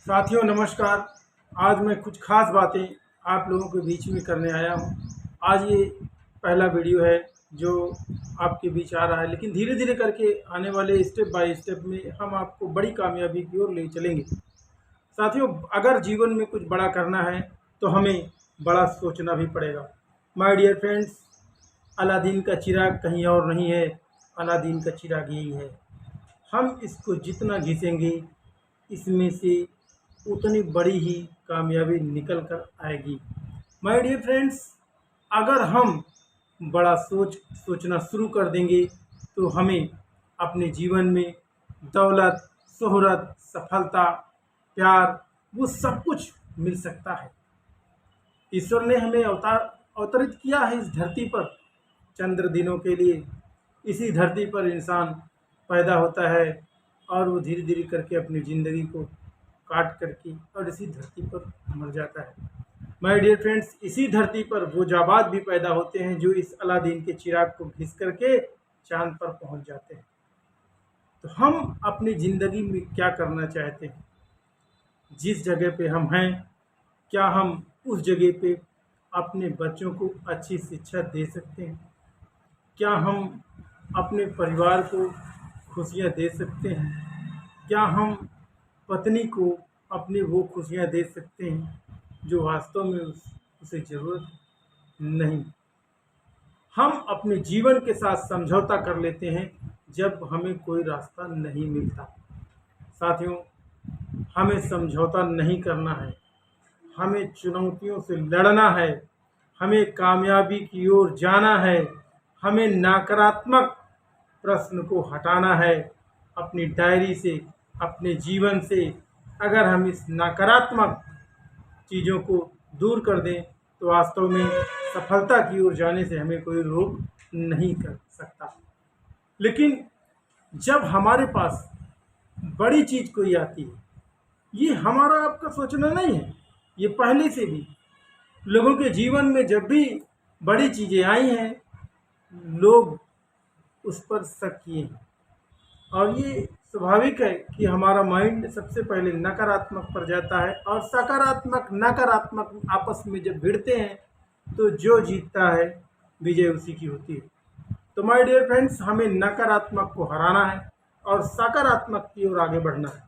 साथियों नमस्कार। आज मैं कुछ खास बातें आप लोगों के बीच में करने आया हूँ। आज ये पहला वीडियो है जो आपके बीच आ रहा है, लेकिन धीरे धीरे करके आने वाले स्टेप बाय स्टेप में हम आपको बड़ी कामयाबी की ओर ले चलेंगे। साथियों, अगर जीवन में कुछ बड़ा करना है तो हमें बड़ा सोचना भी पड़ेगा। माय डियर फ्रेंड्स, अलादीन का चिराग कहीं और नहीं है, अलादीन का चिराग यही है। हम इसको जितना घिसेंगे इसमें से उतनी बड़ी ही कामयाबी निकल कर आएगी। माय डियर फ्रेंड्स, अगर हम बड़ा सोचना शुरू कर देंगे तो हमें अपने जीवन में दौलत, शोहरत, सफलता, प्यार, वो सब कुछ मिल सकता है। ईश्वर ने हमें अवतरित किया है इस धरती पर चंद्र दिनों के लिए। इसी धरती पर इंसान पैदा होता है और वो धीरे धीरे करके अपनी ज़िंदगी को काट करके और इसी धरती पर मर जाता है। माय डियर फ्रेंड्स, इसी धरती पर वो जाबाज भी पैदा होते हैं जो इस अलादीन के चिराग को घिस करके चांद पर पहुंच जाते हैं। तो हम अपनी ज़िंदगी में क्या करना चाहते हैं? जिस जगह पे हम हैं, क्या हम उस जगह पे अपने बच्चों को अच्छी शिक्षा दे सकते हैं? क्या हम अपने परिवार को खुशियाँ दे सकते हैं? क्या हम पत्नी को अपनी वो खुशियाँ दे सकते हैं जो वास्तव में उसे ज़रूरत है? नहीं। हम अपने जीवन के साथ समझौता कर लेते हैं जब हमें कोई रास्ता नहीं मिलता। साथियों, हमें समझौता नहीं करना है, हमें चुनौतियों से लड़ना है, हमें कामयाबी की ओर जाना है, हमें नकारात्मक प्रश्न को हटाना है अपनी डायरी से, अपने जीवन से। अगर हम इस नकारात्मक चीज़ों को दूर कर दें तो वास्तव में सफलता की ओर जाने से हमें कोई रोक नहीं कर सकता। लेकिन जब हमारे पास बड़ी चीज़ कोई आती है, ये हमारा आपका सोचना नहीं है, ये पहले से भी लोगों के जीवन में जब भी बड़ी चीज़ें आई हैं, लोग उस पर शक किए हैं। और ये स्वाभाविक है कि हमारा माइंड सबसे पहले नकारात्मक पर जाता है और सकारात्मक नकारात्मक आपस में जब भिड़ते हैं तो जो जीतता है विजय उसी की होती है। तो माय डियर फ्रेंड्स, हमें नकारात्मक को हराना है और सकारात्मक की ओर आगे बढ़ना है।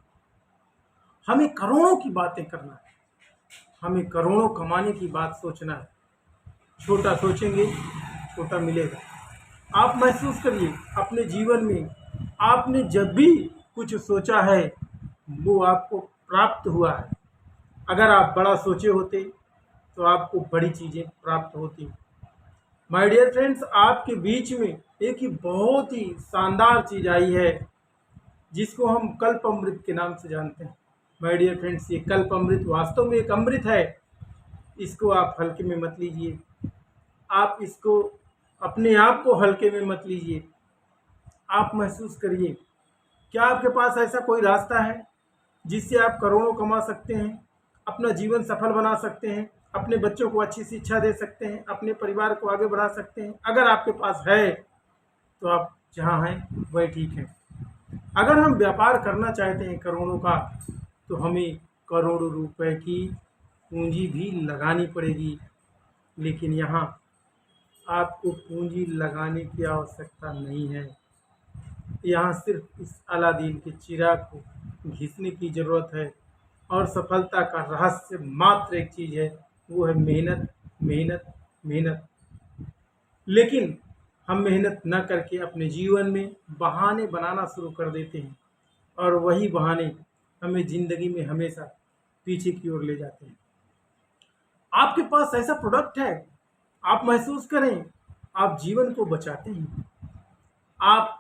हमें करोड़ों की बातें करना है, हमें करोड़ों कमाने की बात सोचना है। छोटा सोचेंगे छोटा मिलेगा। आप महसूस करिए अपने जीवन में, आपने जब भी कुछ सोचा है वो आपको प्राप्त हुआ है। अगर आप बड़ा सोचे होते तो आपको बड़ी चीज़ें प्राप्त होती। माय डियर फ्रेंड्स, आपके बीच में एक ही बहुत ही शानदार चीज़ आई है जिसको हम कल्प अमृत के नाम से जानते हैं। माय डियर फ्रेंड्स, ये कल्प अमृत वास्तव में एक अमृत है। इसको आप हल्के में मत लीजिए, आप इसको अपने आप को हल्के में मत लीजिए। आप महसूस करिए, क्या आपके पास ऐसा कोई रास्ता है जिससे आप करोड़ों कमा सकते हैं, अपना जीवन सफल बना सकते हैं, अपने बच्चों को अच्छी शिक्षा दे सकते हैं, अपने परिवार को आगे बढ़ा सकते हैं? अगर आपके पास है तो आप जहाँ हैं वही ठीक है। अगर हम व्यापार करना चाहते हैं करोड़ों का तो हमें करोड़ों रुपए की पूंजी भी लगानी पड़ेगी। लेकिन यहाँ आपको पूंजी लगाने की आवश्यकता नहीं है। यहाँ सिर्फ इस अलादीन के चिराग को घिसने की ज़रूरत है। और सफलता का रहस्य मात्र एक चीज़ है, वो है मेहनत, मेहनत, मेहनत। लेकिन हम मेहनत न करके अपने जीवन में बहाने बनाना शुरू कर देते हैं और वही बहाने हमें ज़िंदगी में हमेशा पीछे की ओर ले जाते हैं। आपके पास ऐसा प्रोडक्ट है, आप महसूस करें, आप जीवन को बचाते हैं। आप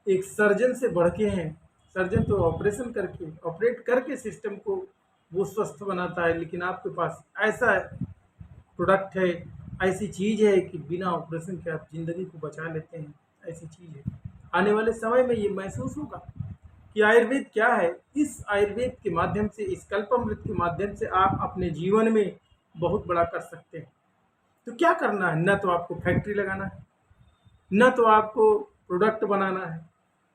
एक सर्जन से बढ़ के हैं। सर्जन तो ऑपरेशन करके ऑपरेट करके सिस्टम को वो स्वस्थ बनाता है, लेकिन आपके पास ऐसा प्रोडक्ट है, ऐसी चीज़ है कि बिना ऑपरेशन के आप ज़िंदगी को बचा लेते हैं। ऐसी चीज़ है। आने वाले समय में ये महसूस होगा कि आयुर्वेद क्या है। इस आयुर्वेद के माध्यम से, इस कल्पामृत के माध्यम से आप अपने जीवन में बहुत बड़ा कर सकते हैं। तो क्या करना है? न तो आपको फैक्ट्री लगाना है, न तो आपको प्रोडक्ट बनाना है,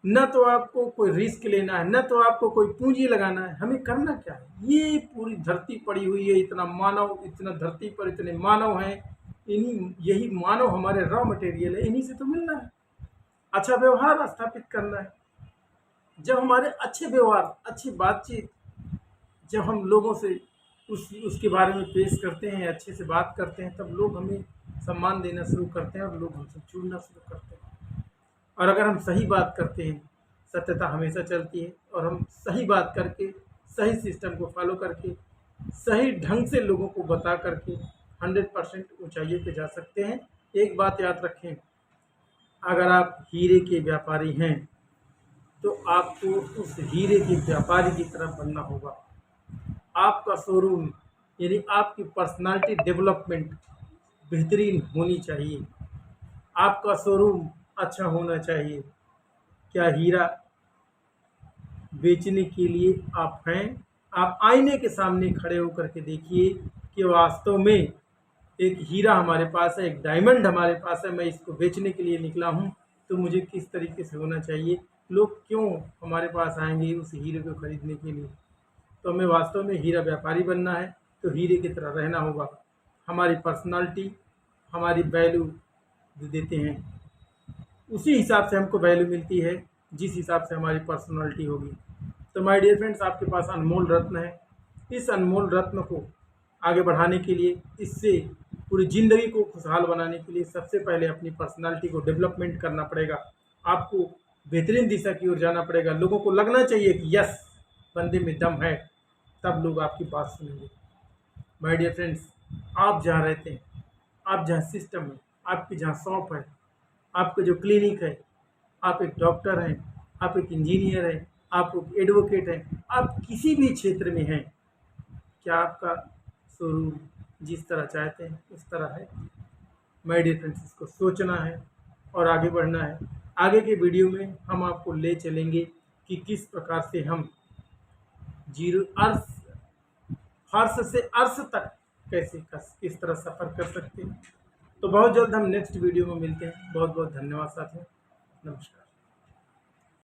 न तो आपको कोई रिस्क लेना है, न तो आपको कोई पूंजी लगाना है। हमें करना क्या है, ये पूरी धरती पड़ी हुई है, इतना मानव, इतना धरती पर इतने मानव हैं, इन्हीं यही मानव हमारे रॉ मटेरियल है, इन्हीं से तो मिलना है। अच्छा व्यवहार स्थापित करना है। जब हमारे अच्छे व्यवहार, अच्छी बातचीत, जब हम लोगों से उसके बारे में पेश करते हैं, अच्छे से बात करते हैं, तब लोग हमें सम्मान देना शुरू करते हैं और लोग हमसे जुड़ना शुरू करते हैं। और अगर हम सही बात करते हैं, सत्यता हमेशा चलती है, और हम सही बात करके, सही सिस्टम को फॉलो करके, सही ढंग से लोगों को बता करके 100% ऊंचाइयों पे जा सकते हैं। एक बात याद रखें, अगर आप हीरे के व्यापारी हैं तो आपको उस हीरे के व्यापारी की तरह बनना होगा। आपका शोरूम यानी आपकी पर्सनालिटी डेवलपमेंट बेहतरीन होनी चाहिए। आपका शोरूम अच्छा होना चाहिए। क्या हीरा बेचने के लिए आप हैं? आप आईने के सामने खड़े होकर के देखिए कि वास्तव में एक हीरा हमारे पास है, एक डायमंड हमारे पास है, मैं इसको बेचने के लिए निकला हूँ, तो मुझे किस तरीके से होना चाहिए, लोग क्यों हमारे पास आएंगे उस हीरे को खरीदने के लिए। तो हमें वास्तव में हीरा व्यापारी बनना है, तो हीरे की तरह रहना होगा। हमारी पर्सनालिटी हमारी वैल्यू देते हैं, उसी हिसाब से हमको वैल्यू मिलती है जिस हिसाब से हमारी पर्सनालिटी होगी। तो माय डियर फ्रेंड्स, आपके पास अनमोल रत्न है। इस अनमोल रत्न को आगे बढ़ाने के लिए, इससे पूरी ज़िंदगी को खुशहाल बनाने के लिए सबसे पहले अपनी पर्सनालिटी को डेवलपमेंट करना पड़ेगा। आपको बेहतरीन दिशा की ओर जाना पड़ेगा। लोगों को लगना चाहिए कि यस, बंदे में दम है, तब लोग आपकी बात सुनेंगे। माय डियर फ्रेंड्स, आप जहाँ रहते हैं, आप जहाँ सिस्टम है, आपकी जहाँ शॉप है, आपका जो क्लिनिक है, आप एक डॉक्टर हैं, आप एक इंजीनियर हैं, आप एक एडवोकेट हैं, आप किसी भी क्षेत्र में हैं, क्या आपका शोरूम जिस तरह चाहते हैं उस तरह है? माय डियर फ्रेंड्स, इसको सोचना है और आगे बढ़ना है। आगे के वीडियो में हम आपको ले चलेंगे कि किस प्रकार से हम जीरो अर्थ, फर्श से अर्श तक कैसे किस तरह सफ़र कर सकते हैं। तो बहुत जल्द हम नेक्स्ट वीडियो में मिलते हैं। बहुत बहुत धन्यवाद साथियों, नमस्कार।